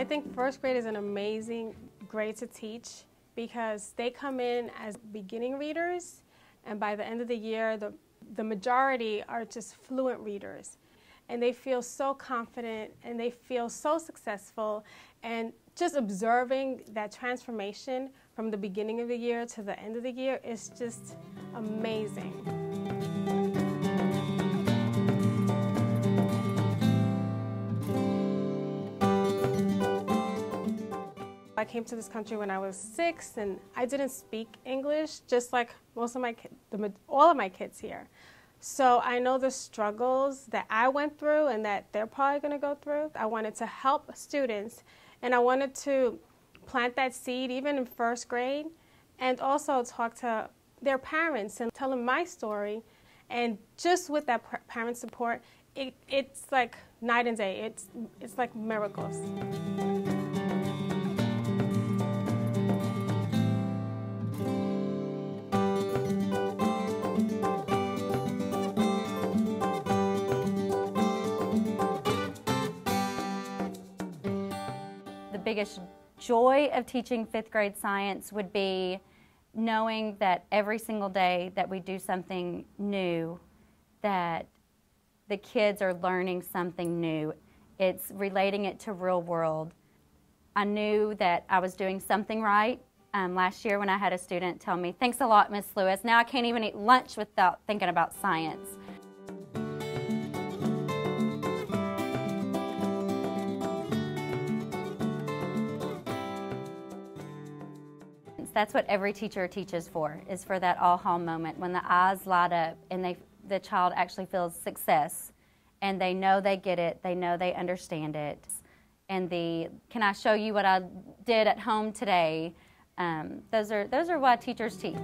think first grade is an amazing grade to teach because they come in as beginning readers, and by the end of the year, the majority are just fluent readers. And they feel so confident and they feel so successful, and just observing that transformation from the beginning of the year to the end of the year is just amazing. I came to this country when I was 6, and I didn't speak English, just like most of all of my kids here. So I know the struggles that I went through and that they're probably going to go through. I wanted to help students, and I wanted to plant that seed even in first grade, and also talk to their parents and tell them my story. And just with that parent support, it's like night and day. It's like miracles. The biggest joy of teaching 5th grade science would be knowing that every single day that we do something new, that the kids are learning something new. It's relating it to real world. I knew that I was doing something right last year when I had a student tell me, "Thanks a lot, Miss Lewis. Now I can't even eat lunch without thinking about science." That's what every teacher teaches for, is for that aha moment when the eyes light up and the child actually feels success, and they know they get it, they know they understand it. And can I show you what I did at home today? Those are what teachers teach.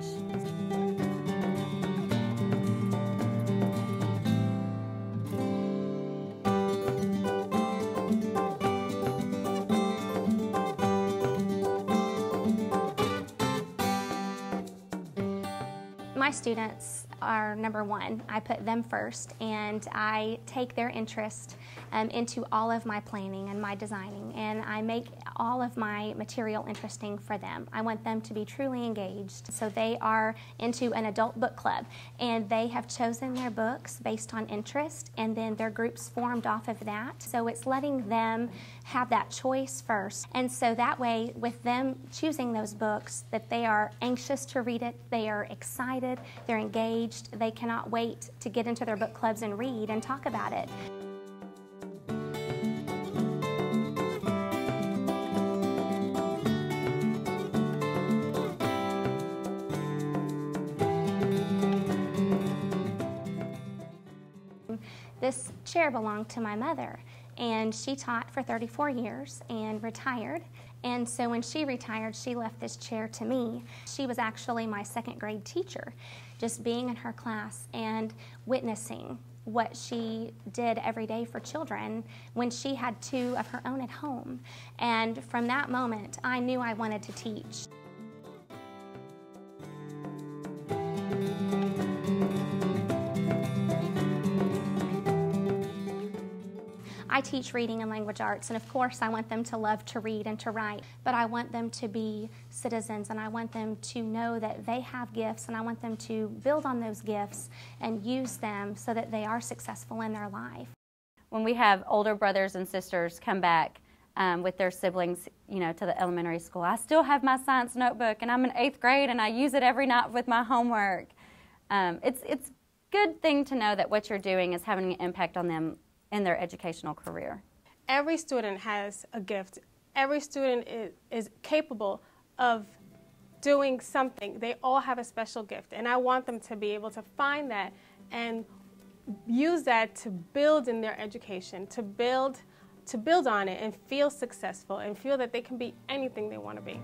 My students are number one. I put them first, and I take their interest into all of my planning and my designing, and I make all of my material interesting for them. I want them to be truly engaged. So they are into an adult book club, and they have chosen their books based on interest, and then their groups formed off of that. So it's letting them have that choice first, and so that way, with them choosing those books, that they are anxious to read it, they are excited, they're engaged, they cannot wait to get into their book clubs and read and talk about it. This chair belonged to my mother, and she taught for 34 years and retired. And so when she retired, she left this chair to me. She was actually my 2nd grade teacher. Just being in her class and witnessing what she did every day for children when she had 2 of her own at home. And from that moment, I knew I wanted to teach. I teach reading and language arts, and of course I want them to love to read and to write, but I want them to be citizens, and I want them to know that they have gifts, and I want them to build on those gifts and use them so that they are successful in their life. When we have older brothers and sisters come back with their siblings, to the elementary school, I still have my science notebook, and I'm in 8th grade, and I use it every night with my homework. It's a good thing to know that what you're doing is having an impact on them in their educational career. Every student has a gift. Every student is capable of doing something. They all have a special gift, and I want them to be able to find that and use that to build in their education, to build on it and feel successful and feel that they can be anything they want to be.